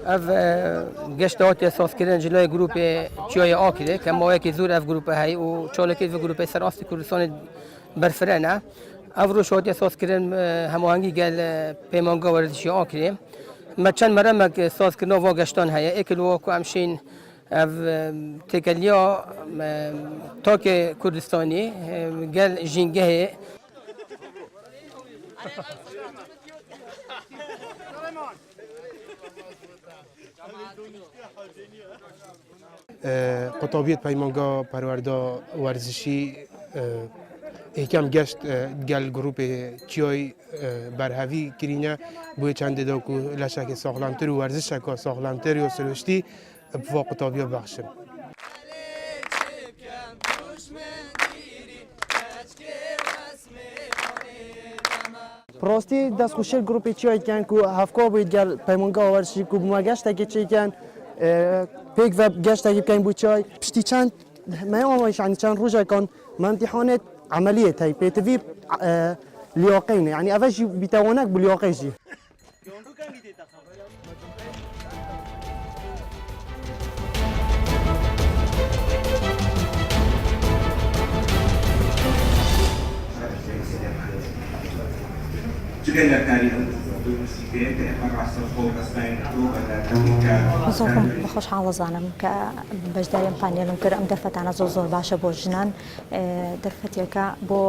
اف گشتات اساس کردن جلوی گروپ چیای آکیده که ما یکی زور اف گروپ هایی و چالکی و گروپ سراستی کردستان برفرنه اف رو شاید اساس کردن هماهنگی گل پیمانگا ورزشی آکیده ما چند مرمک اساس کردن و گشتان هایی اکلو کو همشین اف تکلیا تاک کردستانی گل جنگه قطابیت پیمانگا پرورده ورزشی یکم گشت گل گروپ چیای برهوی کرینه بوی چند دا کو لشک ساغلامتر و ورزش که ساغلامتر و سلوشتی بوا قطابیت بخشن. پراستی دست خوشی گروپی چیای کن کو هفکا باید گل پیمانگا ورزشی کو بما گشت اگه چی کن پیک و گشت اگه کن بود چای پشتی چند ما آمایش یعنی چند روزه کن ما امتحانات عملیه تای پیتوی لیاقینه یعنی اولش بیتوانک بلیاقیشی زۆرم بەخۆش حاڵەزانم کە بەشداریم پانێلم کرد ئەم دەرفەتانە زۆر باشە بۆ ژنان دەرفەتێکە بۆ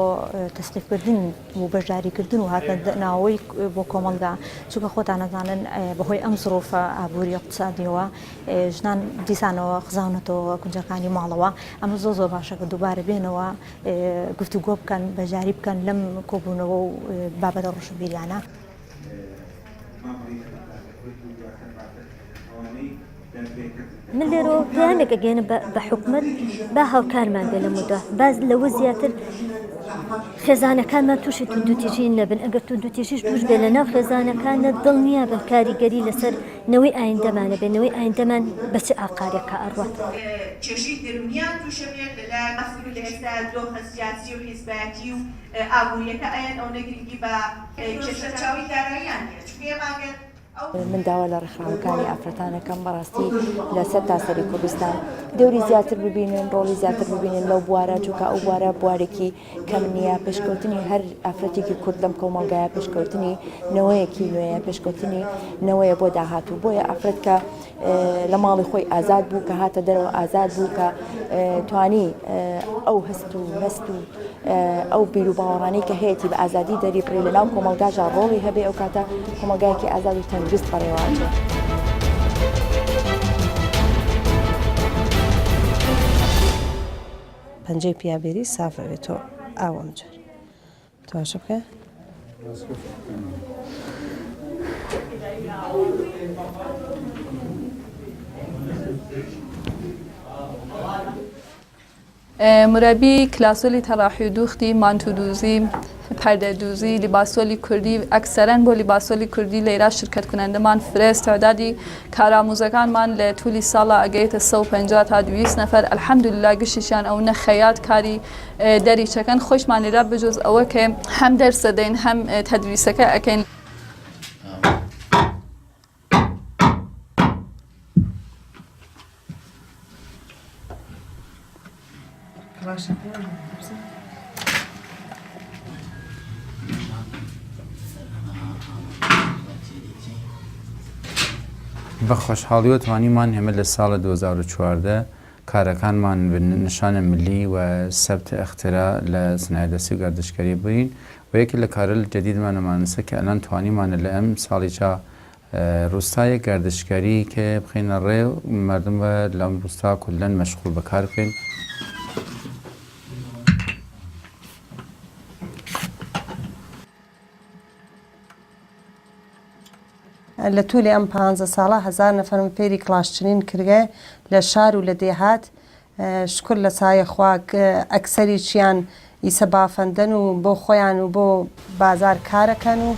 تەسقیفکردن و بەشداریکردن و هاتنەوەی بۆ کۆمەڵگا چونکە خۆتان نەزانن بەهۆی ئەم زۆرۆفە ئابووری اقتصادیەوە ژنان دیسانەوە خزاونەتەوە کونجەکانی ماڵەوە ئەمە زۆر باشە کە دووبارە بێنەوە گفتوگۆ بکەن بەشداری بکەن لەم کۆبوونەوە و بابەتە ڕۆژبیریانە. من لێرۆ پلانێک ئەگەێنە بە حکومەت با هاوکارمان بێ لە مودە باز لەوە زیاتر خێزانەکانمان تووشی توندوتیژی نەبن ئەگەر توندوتیژیش توش بێ لە ناو خێزانەکانە دڵنیا بن کاریگەری لەسەر نەوەی ئایندەمانە بێ نەوەی ئایندەمان بە چ ئاقارێکە ئەڕوات چێژی درونیان تووشەبێت لە مەسئول ئێستا دۆخە سیاسی و حیزبەتی و ئابووریەکە ئەیان ئەو نەگرنگی بە کێشەچاوی داراییان هەیە چونکە ئێماگەر من داوا لە ڕێکخراوەکانی ئافرەتانەکەم بەڕاستی لە سەر تاسەری کوردستان دەوری زیاتر ببینن ڕۆڵی زیاتر ببینن لەو بوارە چونکە ئەو بوارە بوارێکی کەم نییە پێشکەوتنی هەر ئافرەتێکی کورد لەم کۆمەڵگایە پێشکەوتنی نەوەیەکی نوێیە پێشکەوتنی نەوەیە بۆ داهاتوو بۆیە ئافرەت کە لە ماڵی خۆی ئازاد بوو کە هاتە دەرەوە ئازاد بوو کە توانی ئەو هەست و مەست و ئەو بیر و باوەڕانەی کە هەیەی بە ئازادی دەریبڕێ لە ناو کۆمەڵگاژە ڕۆڵی هەبێ ئەو کاتە کۆمەڵگایەکی ئازاد و تەندروست بەڕێوەچێت. پەنجەی پیاوێری سافەوێتەوە ئاوەم جار تۆشە بکە مربی کلاسولی تراحی دوختی مانتودوزی پردهدوزی لیباسولی کردی اکثرا با لیباسولی کردی لیرا شرکت کننده من فرست تعدادی کارآموزگان من لطولی سال اگیت 150 تا 200 نفر الحمدلله گشتشان او نه خیاط کاری دری چکن خوش من لیرا بجز او که هم درس دین هم تدریس که اکن بە خۆشحاڵی و توانیمان هێمە لە ساڵە 2014 کارەکانمان نیشانە ملی و سەبتە اخترا لە سنایدەسی و گەردشکەری بووین و یەکی لە کارە جەدیدمانەمانسە کە ئەلان توانیمانە لە ئەم ساڵیچە ڕوستایە گەردشکەری کە بخینە ڕێ و مردم بە لەم ڕوستا کولەن مەشغوڵ بەکار بکەین. لە توولی ئەم 15 ساڵە 1000 نەفەرم فێری کڵاشچنین کردێ لە شار و لە دێهات شکر لە سایە خوا ئەکسەریچیان ئیسە بافەندەن و بۆ خۆیان و بۆ بازار کارەکەن و